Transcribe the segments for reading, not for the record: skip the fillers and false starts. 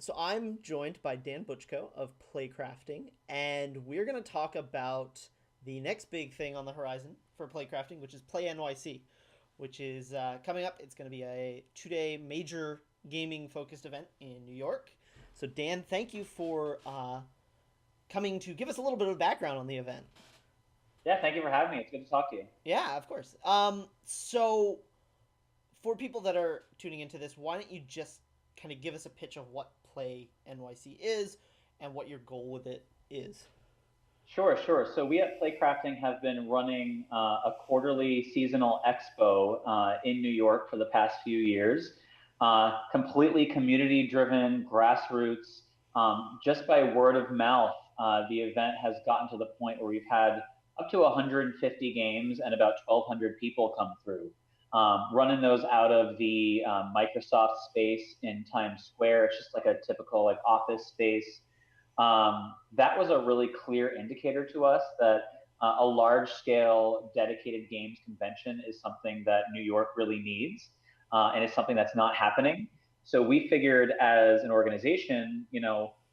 So I'm joined by Dan Butchko of Playcrafting, and we're going to talk about the next big thing on the horizon for Playcrafting, which is Play NYC, which is coming up. It's going to be a 2-day major gaming focused event in New York. So Dan, thank you for coming to give us a little bit of background on the event. Yeah, thank you for having me. It's good to talk to you. Yeah, of course. So for people that are tuning into this, why don't you just kind of give us a pitch of what Play NYC is and what your goal with it is? Sure. So we at Playcrafting have been running a quarterly seasonal expo in New York for the past few years. Completely community-driven, grassroots. Just by word of mouth, the event has gotten to the point where we've had up to 150 games and about 1,200 people come through. Running those out of the Microsoft space in Times Square. It's just like a typical like office space. That was a really clear indicator to us that a large scale dedicated games convention is something that New York really needs, and it's something that's not happening. So we figured as an organization,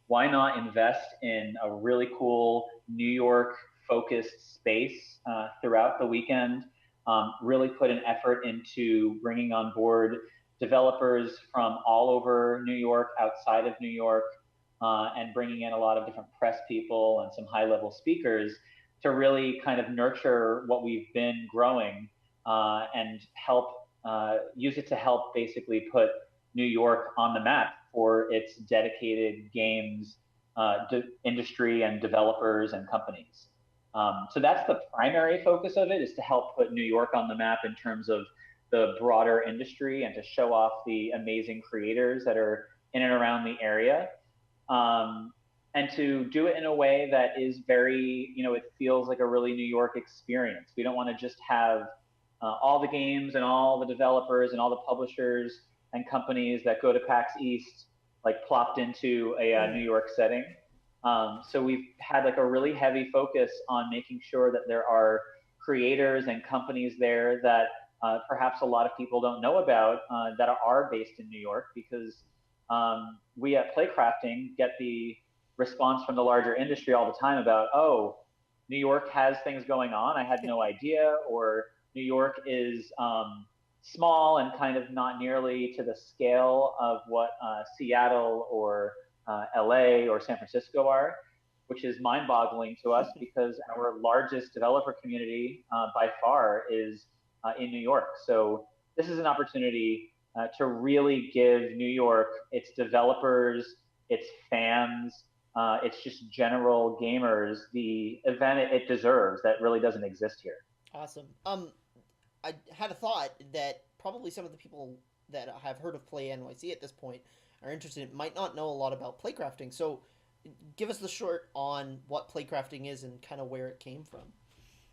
why not invest in a really cool New York focused space throughout the weekend, really put an effort into bringing on board developers from all over New York, outside of New York, and bringing in a lot of different press people and some high level speakers to really kind of nurture what we've been growing and help use it to help basically put New York on the map for its dedicated games industry and developers and companies. So that's the primary focus of it, is to help put New York on the map in terms of the broader industry and to show off the amazing creators that are in and around the area, and to do it in a way that is very, it feels like a really New York experience. We don't want to just have all the games and all the developers and all the publishers and companies that go to PAX East like plopped into a New York setting. So we've had like a really heavy focus on making sure that there are creators and companies there that perhaps a lot of people don't know about, that are based in New York, because we at Playcrafting get the response from the larger industry all the time about, oh, New York has things going on. I had no idea. Or New York is small and kind of not nearly to the scale of what Seattle or LA or San Francisco are, which is mind boggling to us because our largest developer community by far is in New York. So this is an opportunity to really give New York, its developers, its fans, its just general gamers, the event it deserves that really doesn't exist here. Awesome. I had a thought that probably some of the people that have heard of Play NYC at this point are interested might not know a lot about playcrafting. So, give us the short on what playcrafting is and kind of where it came from.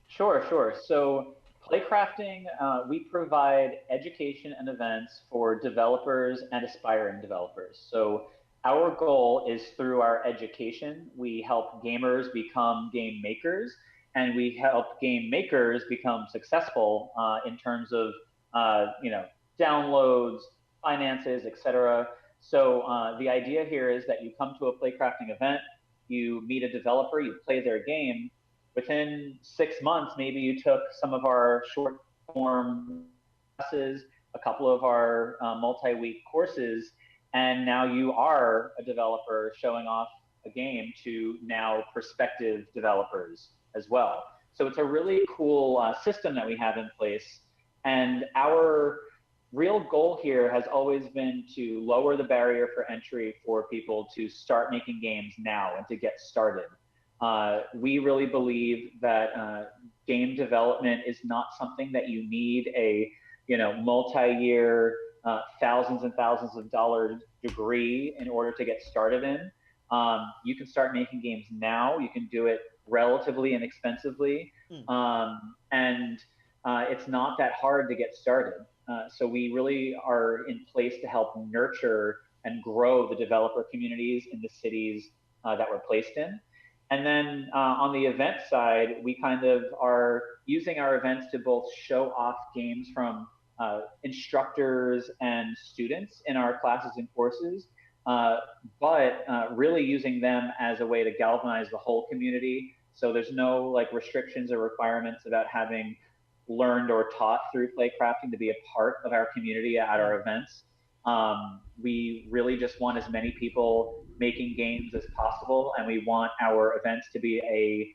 Sure. So Playcrafting, we provide education and events for developers and aspiring developers. So our goal is through our education, we help gamers become game makers, and we help game makers become successful in terms of downloads, finances, etc. So the idea here is that you come to a Playcrafting event, you meet a developer, you play their game. Within 6 months, maybe you took some of our short form classes, a couple of our multi-week courses, and now you are a developer showing off a game to now prospective developers as well. So it's a really cool system that we have in place. And our real goal here has always been to lower the barrier for entry for people to start making games now and to get started. We really believe that game development is not something that you need a multi-year, thousands and thousands of dollar degree in order to get started in. You can start making games now. You can do it relatively inexpensively, Mm. and it's not that hard to get started. So we really are in place to help nurture and grow the developer communities in the cities that we're placed in. And then on the event side, we kind of are using our events to both show off games from instructors and students in our classes and courses, uh, but really using them as a way to galvanize the whole community. So there's no like restrictions or requirements about having learned or taught through playcrafting to be a part of our community at our events. We really just want as many people making games as possible, and we want our events to be a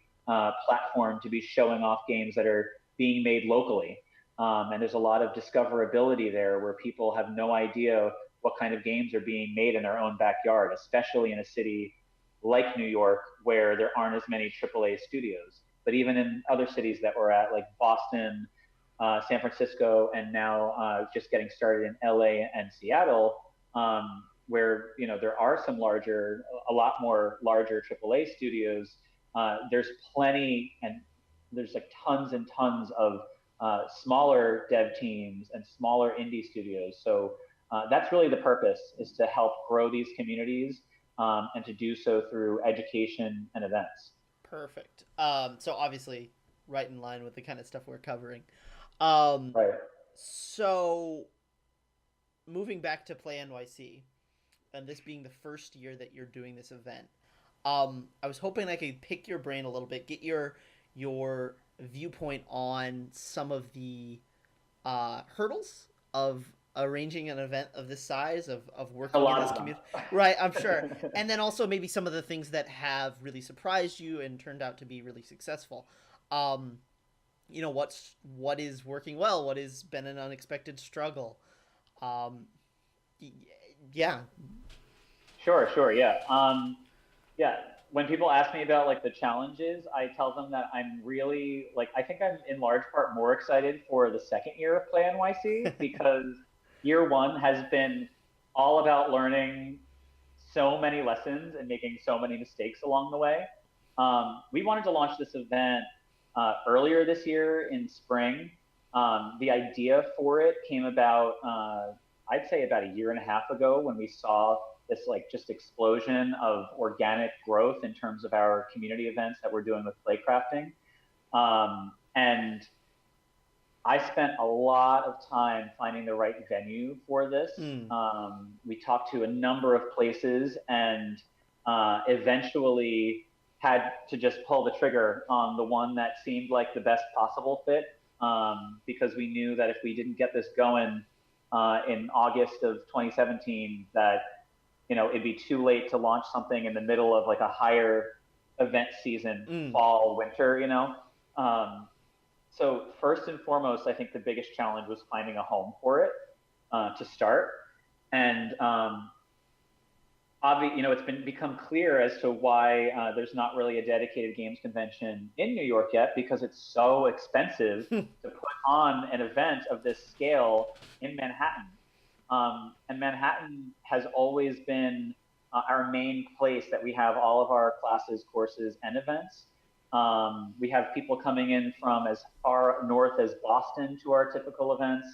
platform to be showing off games that are being made locally. And there's a lot of discoverability there where people have no idea what kind of games are being made in their own backyard, especially in a city like New York, where there aren't as many AAA studios. But even in other cities that we're at, like Boston, San Francisco, and now just getting started in LA and Seattle, where there are some a lot more larger AAA studios. There's plenty, and there's like tons and tons of smaller dev teams and smaller indie studios. So that's really the purpose, is to help grow these communities, and to do so through education and events. Perfect. So obviously, right in line with the kind of stuff we're covering. Um, Right. so moving back to Play NYC, and this being the first year that you're doing this event, I was hoping I could pick your brain a little bit, get your viewpoint on some of the hurdles of arranging an event of this size, of A working in lot this of them. community. Right, I'm sure. And then also maybe some of the things that have really surprised you and turned out to be really successful. Um, what is working well, what has been an unexpected struggle. Um, yeah. Sure, sure, yeah. Yeah, when people ask me about like the challenges, I tell them that I'm really like I think I'm in large part more excited for the second year of Play NYC, because year one has been all about learning so many lessons and making so many mistakes along the way. We wanted to launch this event earlier this year in spring. The idea for it came about, I'd say, about a year and a half ago, when we saw this like just explosion of organic growth in terms of our community events that we're doing with playcrafting. And I spent a lot of time finding the right venue for this. Mm. We talked to a number of places, and eventually had to just pull the trigger on the one that seemed like the best possible fit, because we knew that if we didn't get this going in August of 2017, that it'd be too late to launch something in the middle of like a higher event season, fall, winter. So first and foremost, I think the biggest challenge was finding a home for it to start. And it's become clear as to why there's not really a dedicated games convention in New York yet, because it's so expensive to put on an event of this scale in Manhattan. And Manhattan has always been our main place that we have all of our classes, courses, and events. We have people coming in from as far north as Boston to our typical events,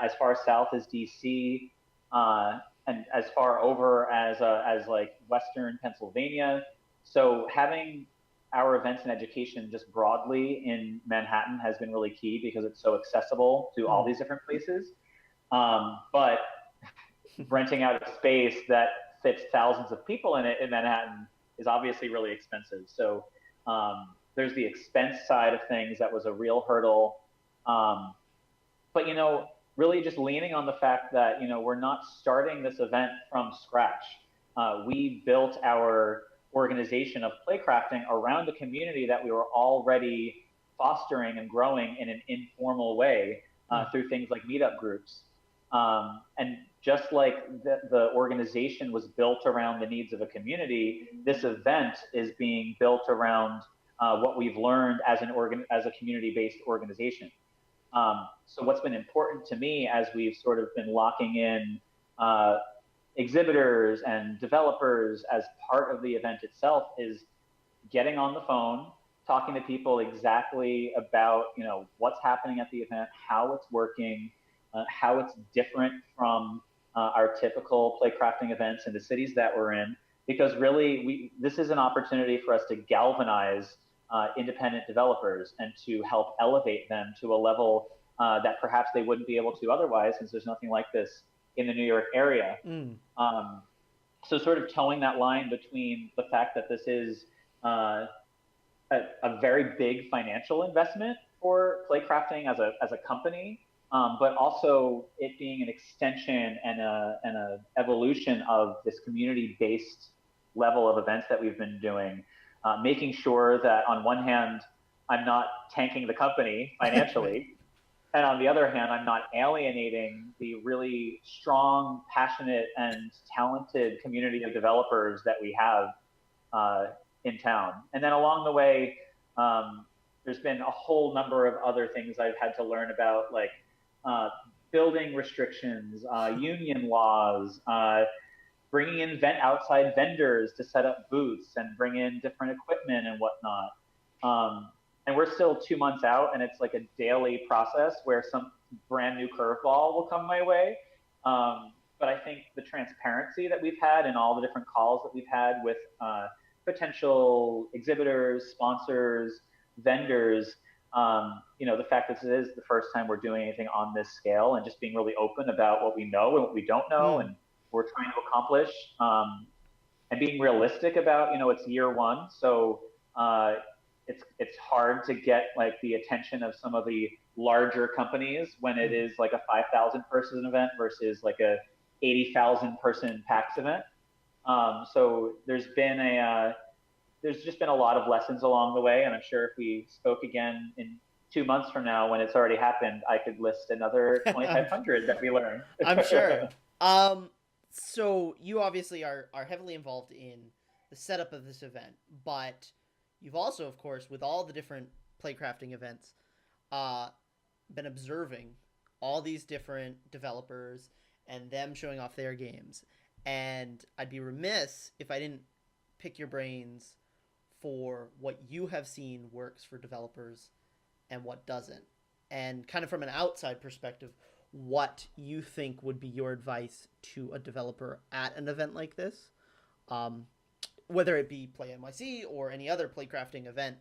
as far south as DC, and as far over as like Western Pennsylvania. So having our events and education just broadly in Manhattan has been really key, because it's so accessible to all these different places. But renting out a space that fits thousands of people in it in Manhattan is obviously really expensive. So there's the expense side of things that was a real hurdle. But really just leaning on the fact that we're not starting this event from scratch. We built our organization of playcrafting around a community that we were already fostering and growing in an informal way through things like meetup groups. And just like the organization was built around the needs of a community, this event is being built around what we've learned as a community-based organization. So what's been important to me as we've sort of been locking in exhibitors and developers as part of the event itself is getting on the phone, talking to people exactly about what's happening at the event, how it's working, how it's different from our typical playcrafting events in the cities that we're in, because really this is an opportunity for us to galvanize independent developers and to help elevate them to a level that perhaps they wouldn't be able to otherwise, since there's nothing like this in the New York area. So sort of towing that line between the fact that this is a very big financial investment for Playcrafting as a company, but also it being an extension and a evolution of this community-based level of events that we've been doing, making sure that on one hand, I'm not tanking the company financially, and on the other hand, I'm not alienating the really strong, passionate, and talented community of developers that we have in town. And then along the way, there's been a whole number of other things I've had to learn about, like building restrictions, union laws, bringing in outside vendors to set up booths and bring in different equipment and whatnot. And we're still 2 months out, and it's like a daily process where some brand new curveball will come my way. But I think the transparency that we've had and all the different calls that we've had with potential exhibitors, sponsors, vendors, the fact that this is the first time we're doing anything on this scale, and just being really open about what we know and what we don't know, and we're trying to accomplish, and being realistic about, it's year one. So it's hard to get like the attention of some of the larger companies when it is like a 5,000 person event versus like a 80,000 person PAX event. So there's just been a lot of lessons along the way, and I'm sure if we spoke again in 2 months from now, when it's already happened, I could list another 2,500 that we learned. I'm sure. So you obviously are heavily involved in the setup of this event, but you've also, of course, with all the different Playcrafting events, been observing all these different developers and them showing off their games. And I'd be remiss if I didn't pick your brains for what you have seen works for developers and what doesn't. And kind of from an outside perspective, what you think would be your advice to a developer at an event like this, whether it be Play NYC or any other Playcrafting event.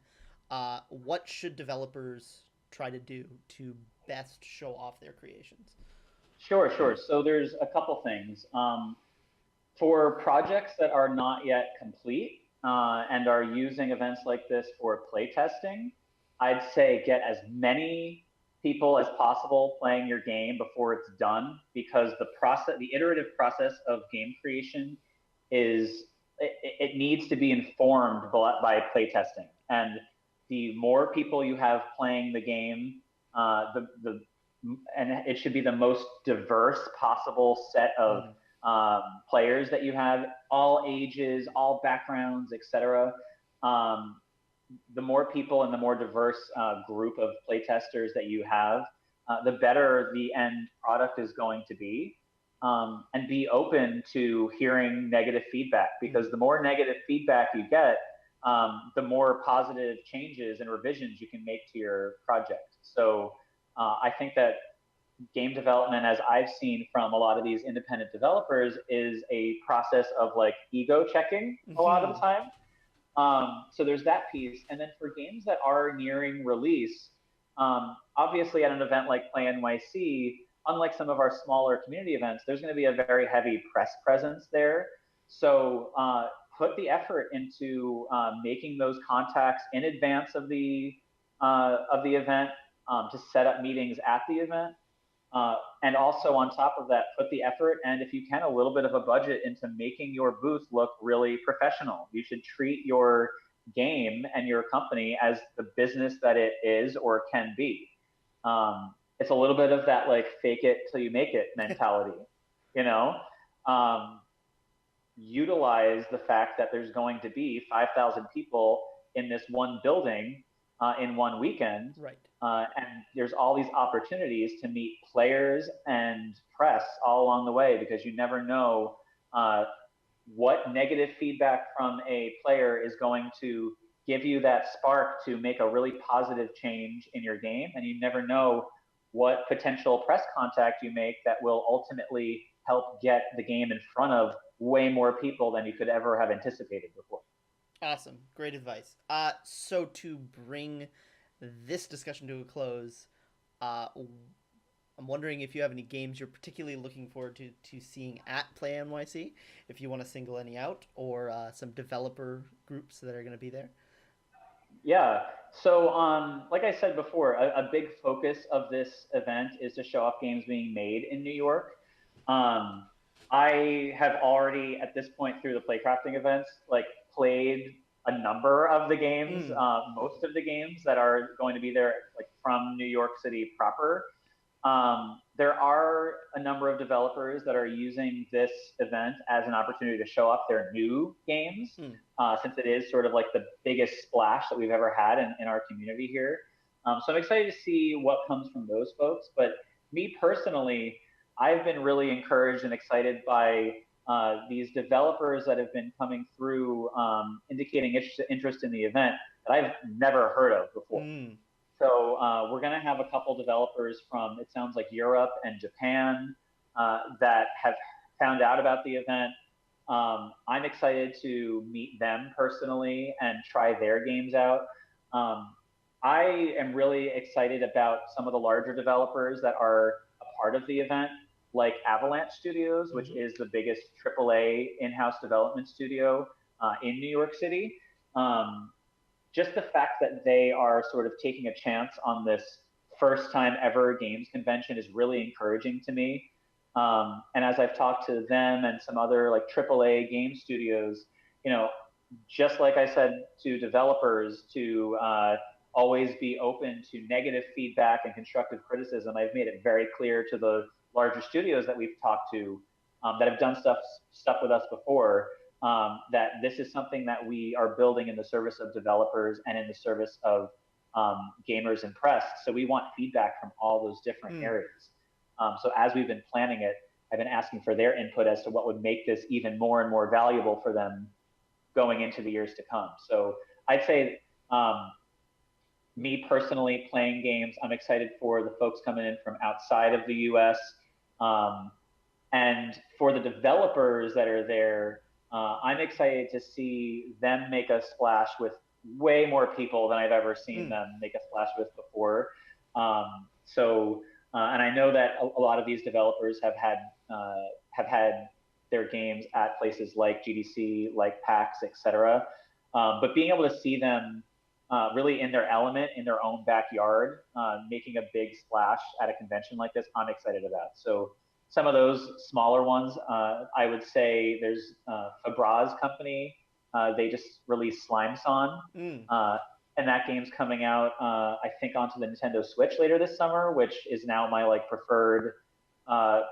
What should developers try to do to best show off their creations? Sure. So there's a couple things. For projects that are not yet complete and are using events like this for playtesting, I'd say get as many people as possible playing your game before it's done, because the iterative process of game creation it needs to be informed by playtesting. And the more people you have playing the game, and it should be the most diverse possible set of players that you have, all ages, all backgrounds, etc. The more people and the more diverse group of playtesters that you have, the better the end product is going to be. And be open to hearing negative feedback, because the more negative feedback you get, the more positive changes and revisions you can make to your project. So I think that game development, as I've seen from a lot of these independent developers, is a process of like ego checking a lot of the time. So there's that piece. And then for games that are nearing release, obviously at an event like Play NYC, unlike some of our smaller community events, there's going to be a very heavy press presence there. So put the effort into making those contacts in advance of the event, to set up meetings at the event. And also on top of that, put the effort, and if you can, a little bit of a budget into making your booth look really professional. You should treat your game and your company as the business that it is or can be. It's a little bit of that like fake it till you make it mentality, utilize the fact that there's going to be 5,000 people in this one building in one weekend. Right. And there's all these opportunities to meet players and press all along the way, because you never know what negative feedback from a player is going to give you that spark to make a really positive change in your game. And you never know what potential press contact you make that will ultimately help get the game in front of way more people than you could ever have anticipated before. Awesome. Great advice. So to bring this discussion to a close, I'm wondering if you have any games you're particularly looking forward to seeing at Play NYC, if you want to single any out, or some developer groups that are going to be there. Yeah. So, like I said before, a big focus of this event is to show off games being made in New York. Um, I have already, at this point through the playcrafting events, like played a number of the games, Mm. most of the games that are going to be there, like from New York City proper. There are a number of developers that are using this event as an opportunity to show off their new games, Mm. since it is sort of like the biggest splash that we've ever had in our community here. So I'm excited to see what comes from those folks. But me personally, I've been really encouraged and excited by these developers that have been coming through, indicating interest in the event that I've never heard of before. Mm. So we're going to have a couple developers from, it sounds like, Europe and Japan that have found out about the event. I'm excited to meet them personally and try their games out. Um, I am really excited about some of the larger developers that are a part of the event, like Avalanche Studios, which Mm-hmm. is the biggest AAA in-house development studio in New York City. Um, just the fact that they are sort of taking a chance on this first time ever games convention is really encouraging to me. And as I've talked to them and some other like AAA game studios, you know, just like I said to developers to always be open to negative feedback and constructive criticism, I've made it very clear to the larger studios that we've talked to that have done stuff with us before, that this is something that we are building in the service of developers and in the service of gamers and press. So we want feedback from all those different Mm. areas. So as we've been planning it, I've been asking for their input as to what would make this even more and more valuable for them going into the years to come. So I'd say, me personally playing games, I'm excited for the folks coming in from outside of the US. Um, and for the developers that are there, I'm excited to see them make a splash with way more people than I've ever seen Mm. them make a splash with before. And I know that a lot of these developers have had their games at places like GDC, like PAX, etc. But being able to see them really in their element, in their own backyard, making a big splash at a convention like this, I'm excited about. So some of those smaller ones, I would say there's Fabra's company. They just released Slime Song, Mm. and that game's coming out, I think, onto the Nintendo Switch later this summer, which is now my like preferred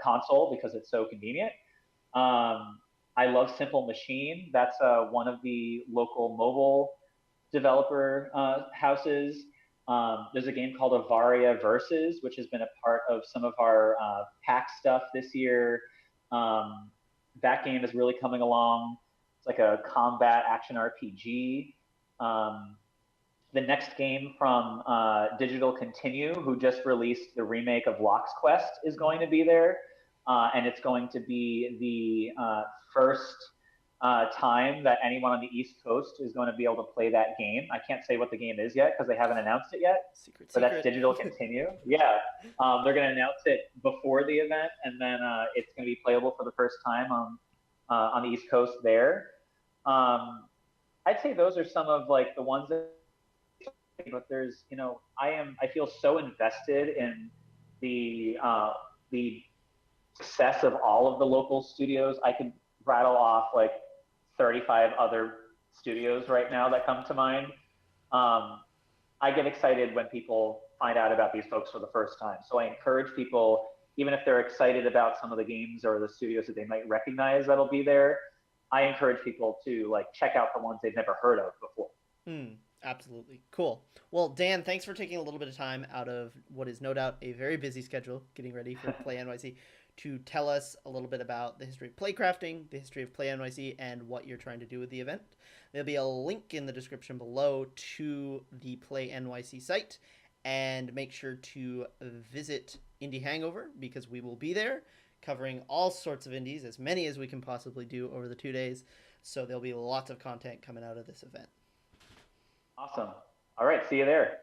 console because it's so convenient. Um, I love Simple Machine. That's one of the local mobile developer houses. There's a game called Avaria Versus, which has been a part of some of our pack stuff this year. That game is really coming along. It's like a combat action RPG. Um, the next game from Digital Continue, who just released the remake of Lock's Quest, is going to be there. And it's going to be the first time that anyone on the East Coast is going to be able to play that game. I can't say what the game is yet because they haven't announced it yet, Secret, but that's secret. Digital Continue. Yeah, they're going to announce it before the event, and then it's going to be playable for the first time on the East Coast there. Um, I'd say those are some of like the ones that, but there's, I feel so invested in the success of all of the local studios. I could rattle off like 35 other studios right now that come to mind. Um, I get excited when people find out about these folks for the first time. So I encourage people, even if they're excited about some of the games or the studios that they might recognize that'll be there, I encourage people to like check out the ones they've never heard of before. Mm. Absolutely. Cool. Well, Dan, thanks for taking a little bit of time out of what is no doubt a very busy schedule, getting ready for Play NYC, to tell us a little bit about the history of playcrafting, the history of Play NYC, and what you're trying to do with the event. There'll be a link in the description below to the Play NYC site, and make sure to visit Indie Hangover because we will be there covering all sorts of indies, as many as we can possibly do over the 2 days. So there'll be lots of content coming out of this event. Awesome. All right. See you there.